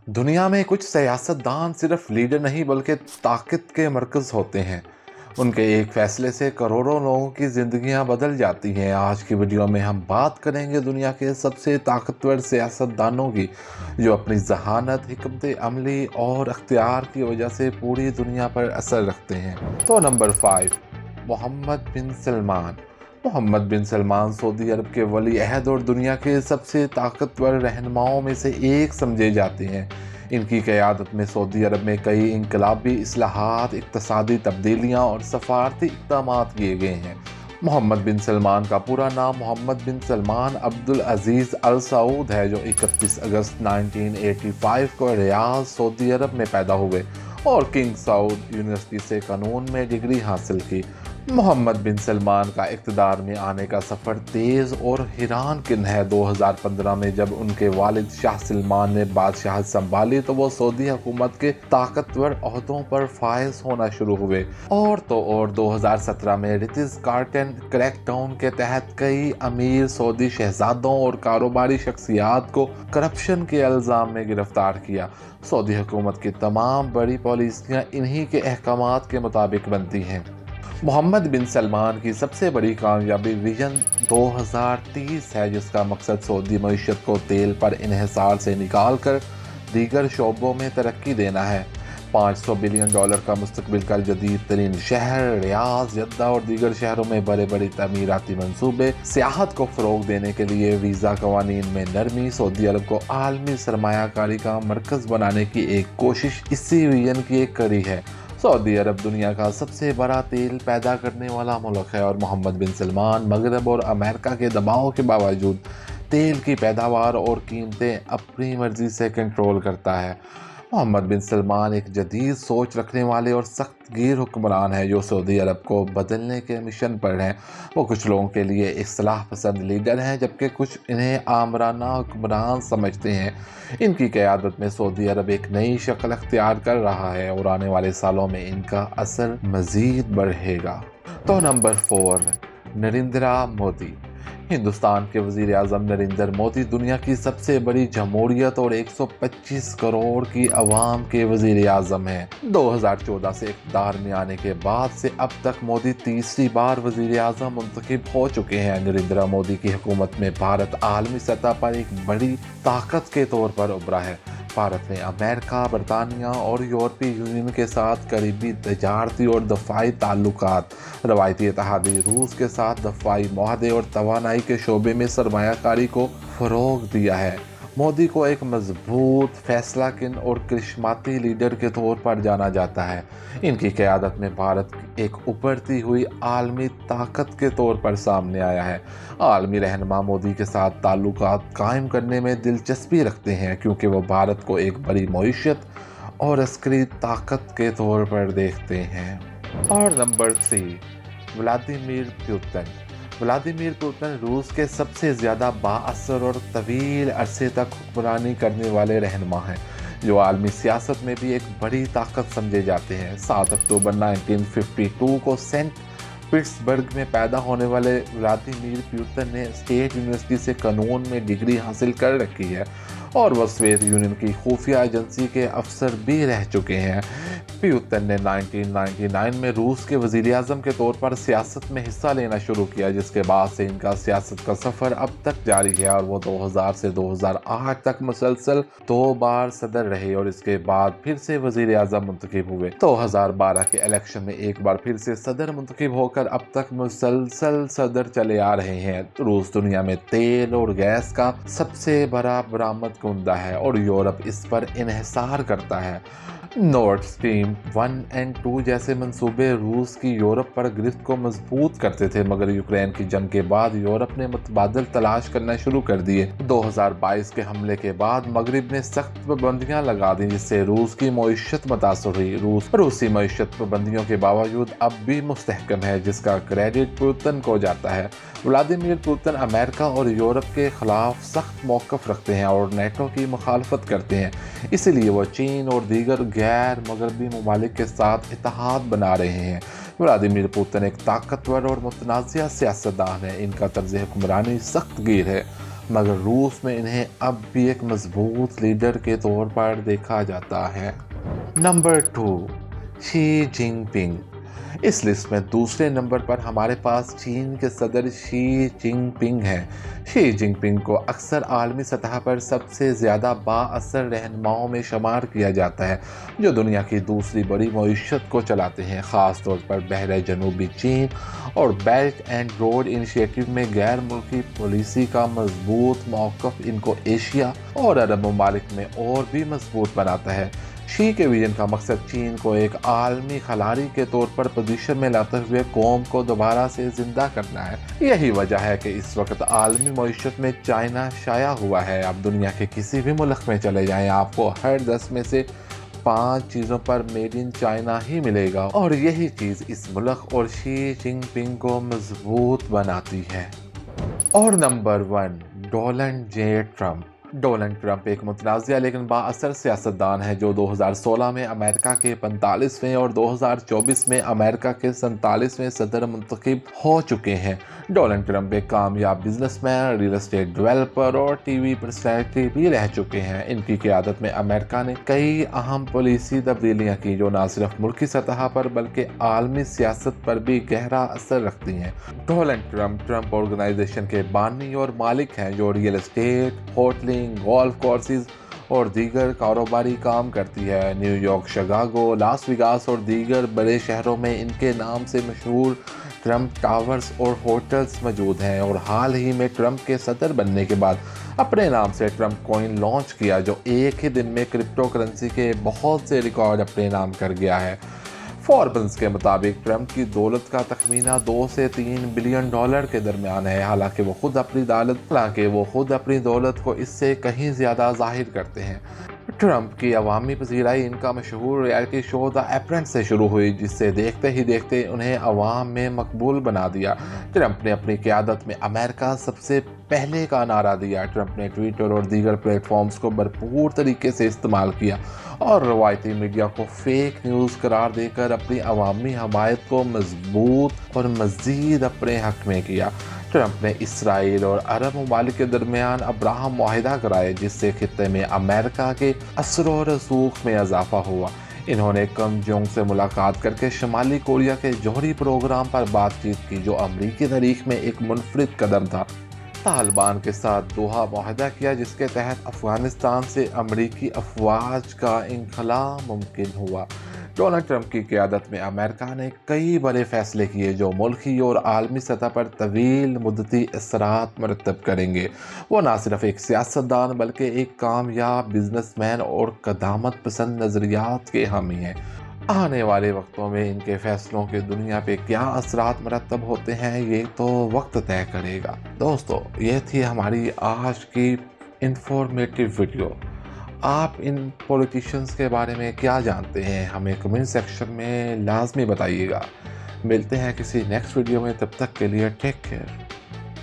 दुनिया में कुछ सियासतदान सिर्फ लीडर नहीं बल्कि ताकत के मरकज़ होते हैं। उनके एक फैसले से करोड़ों लोगों की ज़िंदगियां बदल जाती हैं। आज की वीडियो में हम बात करेंगे दुनिया के सबसे ताकतवर सियासतदानों की, जो अपनी जहानत, हिकमत अमली और अख्तियार की वजह से पूरी दुनिया पर असर रखते हैं। तो नंबर 5, मोहम्मद बिन सलमान। मोहम्मद बिन सलमान सऊदी अरब के वली अहद और दुनिया के सबसे ताकतवर रहनुमाओं में से एक समझे जाते हैं। इनकी क़यादत में सऊदी अरब में कई इनकलाबी इस्लाहात, इक़्तिसादी तब्दीलियाँ और सफारती इक़दाम किए गए हैं। मोहम्मद बिन सलमान का पूरा नाम मोहम्मद बिन सलमान अब्दुल अजीज़ अल सऊद है, जो 31 अगस्त 1985 को रियाद, सऊदी अरब में पैदा हुए और किंग सऊद यूनिवर्सिटी से कानून में डिग्री हासिल की। मोहम्मद बिन सलमान का इक़्तिदार में आने का सफ़र तेज़ और हैरान किन है। 2015 में जब उनके वालिद शाह सलमान ने बादशाहत संभाली तो वो सऊदी हुकूमत के ताकतवर ओहदों पर फायज होना शुरू हुए। और 2017 में रिटिश कार्टेल क्रैकडाउन के तहत कई अमीर सऊदी शहजादों और कारोबारी शख्सियात को करप्शन के इल्ज़ाम में गिरफ्तार किया। सऊदी हुकूमत की तमाम बड़ी पॉलिसियाँ इन्हीं के अहकामात के मुताबिक बनती हैं। मोहम्मद बिन सलमान की सबसे बड़ी कामयाबी विजन 2030 है, जिसका मकसद सऊदी मईशत को तेल पर इन्हिसार से निकाल कर दीगर शोबों में तरक्की देना है। $500 बिलियन का मुस्तकबिल का जदीद तरीन शहर रियाद, जद्दा और दीगर शहरों में बड़े बड़े तमीराती मंसूबे, सियाहत को फ़रोग देने के लिए वीज़ा कवानीन में नरमी, सऊदी अरब को आलमी सरमायाकारी का मरकज़ बनाने की एक कोशिश इसी विजन की एक कड़ी है। सऊदी अरब दुनिया का सबसे बड़ा तेल पैदा करने वाला मुल्क है और मोहम्मद बिन सलमान मगरब और अमेरिका के दबाव के बावजूद तेल की पैदावार और कीमतें अपनी मर्जी से कंट्रोल करता है। मोहम्मद बिन सलमान एक जदीद सोच रखने वाले और सख्त गिर हुक्मरान है, जो सऊदी अरब को बदलने के मिशन पर हैं। वो कुछ लोगों के लिए इस्लाह पसंद लीडर हैं, जबकि कुछ इन्हें आमराना हुक्मरान समझते हैं। इनकी क़यादत में सऊदी अरब एक नई शक्ल अख्तियार कर रहा है और आने वाले सालों में इनका असर मज़ीद बढ़ेगा। तो नंबर 4, नरेंद्र मोदी। हिंदुस्तान के वज़ीर आज़म नरेंद्र मोदी दुनिया की सबसे बड़ी जमहूरियत और 125 करोड़ की आवाम के वज़ीर आज़म हैं। 2014 से इक़्तिदार में आने के बाद से अब तक मोदी तीसरी बार वज़ीर आज़म मुंतखब हो चुके हैं। नरेंद्र मोदी की हुकूमत में भारत आलमी सतह पर एक बड़ी ताकत के तौर पर उभरा है। भारत ने अमेरिका, बरतानिया और यूरोपीय यूनियन के साथ करीबी तजारती और दफ़ाई ताल्लुकात, रवायती इत्तेहादी रूस के साथ दफ़ाई मुआहदे और तवानाई के शोबे में सरमायाकारी को फ़रोग दिया है। मोदी को एक मजबूत, फैसलाकुन और करिश्माती लीडर के तौर पर जाना जाता है। इनकी क़यादत में भारत एक उभरती हुई आलमी ताकत के तौर पर सामने आया है। आलमी रहनुमा मोदी के साथ ताल्लुकात कायम करने में दिलचस्पी रखते हैं, क्योंकि वो भारत को एक बड़ी मईशत और अस्करी ताकत के तौर पर देखते हैं। और number 3, Vladimir Putin. Vladimir Putin रूस के सबसे ज़्यादा बाअसर और तवील अरसे तक हुक्मरानी करने वाले रहनुमा हैं, जो आलमी सियासत में भी एक बड़ी ताकत समझे जाते हैं। 7 अक्टूबर 1952 को सेंट पीटर्सबर्ग में पैदा होने वाले व्लादिमीर पुतिन ने स्टेट यूनिवर्सिटी से कानून में डिग्री हासिल कर रखी है और वह सोवियत यूनियन की खुफिया एजेंसी के अफसर भी रह चुके हैं। पुतिन ने 1999 में रूस के वज़ीर आज़म के तौर पर सियासत में हिस्सा लेना शुरू किया, जिसके बाद से इनका सियासत का सफ़र अब तक जारी है और वो 2000 से 2008 तक मुसलसल 2 बार सदर रहे और इसके बाद फिर से वज़ीर आज़म मुंतखब हुए। 2012 के इलेक्शन में एक बार फिर से सदर मुंतखब होकर अब तक मुसलसल सदर चले आ रहे हैं। रूस दुनिया में तेल और गैस का सबसे बड़ा बरामद कुंदा है और यूरोप इस पर इन्हिसार करता है। नॉर्थ स्ट्रीम 1 और 2 जैसे मंसूबे रूस की यूरोप पर गिरफ्त को मजबूत करते थे, मगर यूक्रेन की जंग के बाद यूरोप ने मुतबादल तलाश करना शुरू कर दिए। 2022 के हमले के बाद मगरिब ने सख्त पाबंदियां लगा दी, जिससे रूस की मईशत मुतासर हुई। रूसी मईशत पाबंदियों के बावजूद अब भी मुस्तहकम है, जिसका क्रेडिट पुतिन को जाता है। व्लादिमीर पुतिन अमेरिका और यूरोप के खिलाफ सख्त मौक़िफ़ रखते हैं और नेटो की मुखालफत करते हैं। इसीलिए वो चीन और दीगर गैर मगरबी ममालिक के साथ इत्तेहाद बना रहे हैं। व्लादिमीर पुतिन एक ताकतवर और मुतनाज़िया सियासतदान है। इनका तर्ज़ हुक्मरानी सख्त गिर है मगर रूस में इन्हें अब भी एक मजबूत लीडर के तौर पर देखा जाता है। Number 2, Xi Jinping. इस लिस्ट में दूसरे नंबर पर हमारे पास चीन के सदर शी जिनपिंग हैं। शी जिनपिंग को अक्सर आलमी सतह पर सबसे ज़्यादा बाअसर रहनुमाओं में शुमार किया जाता है, जो दुनिया की दूसरी बड़ी मईशत को चलाते हैं। ख़ास तौर पर बहरे जनूबी चीन और बेल्ट एंड रोड इनिशिएटिव में गैर मुल्की पॉलिसी का मजबूत मौक़िफ़ इनको एशिया और अरब ममालिक में और भी मजबूत बनाता है। शी के विजन का मकसद चीन को एक आलमी खिलाड़ी के तौर पर पोजीशन में लाते हुए कौम को दोबारा से जिंदा करना है। यही वजह है कि इस वक्त आलमी मईशत में चाइना शाया हुआ है। आप दुनिया के किसी भी मुल्क में चले जाएं, आपको हर 10 में से 5 चीज़ों पर मेड इन चाइना ही मिलेगा, और यही चीज़ इस मुल्क और शी जिनपिंग को मजबूत बनाती है। और number 1, Donald J Trump. Donald Trump एक मुतनाज़िया लेकिन बाअसर सियासतदान है जो 2016 में अमेरिका के 45वें और 2024 में अमेरिका के 47वें सदर मुंतखब हो चुके हैं। डोनाल्ड ट्रंप एक कामयाब बिजनेसमैन, रियल एस्टेट डेवलपर और टीवी पर्सनैलिटी भी रह चुके हैं। इनकी क़यादत में अमेरिका ने कई अहम पॉलिसी तब्दीलियाँ की जो न सिर्फ मुल्की सतह पर बल्कि आलमी सियासत पर भी गहरा असर रखती हैं। डोनाल्ड ट्रंप ऑर्गेनाइजेशन के बानी और मालिक हैं जो रियल एस्टेट, होटलिंग, गोल्फ कोर्सेज और दीगर कारोबारी काम करती है। न्यूयॉर्क, शिकागो, लास वेगास और दीगर बड़े शहरों में इनके नाम से मशहूर ट्रंप टावर्स और होटल्स मौजूद हैं, और हाल ही में ट्रंप के सदर बनने के बाद अपने नाम से ट्रंप कॉइन लॉन्च किया जो एक ही दिन में क्रिप्टो करेंसी के बहुत से रिकॉर्ड अपने नाम कर गया है। फॉर्ब्स के मुताबिक ट्रंप की दौलत का तखमीना 2 से 3 बिलियन डॉलर के दरमियान है। हालांकि वो खुद अपनी दौलत को इससे कहीं ज़्यादा जाहिर करते हैं। ट्रंप की अवामी पजीराई इनका मशहूर रियलिटी शो द अप्रेंटिस से शुरू हुई, जिससे देखते ही देखते उन्हें अवाम में मकबूल बना दिया। ट्रंप ने अपनी क़यादत में अमेरिका सबसे पहले का नारा दिया। ट्रंप ने ट्विटर और दीगर प्लेटफॉर्म्स को भरपूर तरीके से इस्तेमाल किया और रवायती मीडिया को फेक न्यूज़ करार देकर अपनी अवामी हमायत को मजबूत और मज़ीद अपने हक में किया। ट्रंप ने इसराइल और अरब ममालिक के दरमियान अब्राहम मुआहिदा कराए, जिससे खित्ते में अमेरिका के असर और रसूख में इजाफा हुआ। इन्होंने किम जोंग से मुलाकात करके शुमाली कोरिया के जौहरी प्रोग्राम पर बातचीत की, जो अमरीकी तारीख में एक मुनफरिद कदम था। तालिबान के साथ दोहा मुआहिदा किया, जिसके तहत अफगानिस्तान से अमरीकी अफवाज का इंखला मुमकिन हुआ। डोनाल्ड ट्रंप की क़यादत में अमेरिका ने कई बड़े फैसले किए जो मुल्की और आलमी सतह पर तवील मुद्दती असरात मरतब करेंगे। वो न सिर्फ एक सियासतदान बल्कि एक कामयाब बिजनेसमैन और क़दामत पसंद नज़रियात के हामी हैं। आने वाले वक्तों में इनके फैसलों के दुनिया पे क्या असरात मरतब होते हैं, ये तो वक्त तय करेगा। दोस्तों, ये थी हमारी आज की इंफॉर्मेटिव वीडियो। आप इन पॉलिटिशियंस के बारे में क्या जानते हैं, हमें कमेंट सेक्शन में लाजमी बताइएगा। मिलते हैं किसी नेक्स्ट वीडियो में, तब तक के लिए टेक केयर।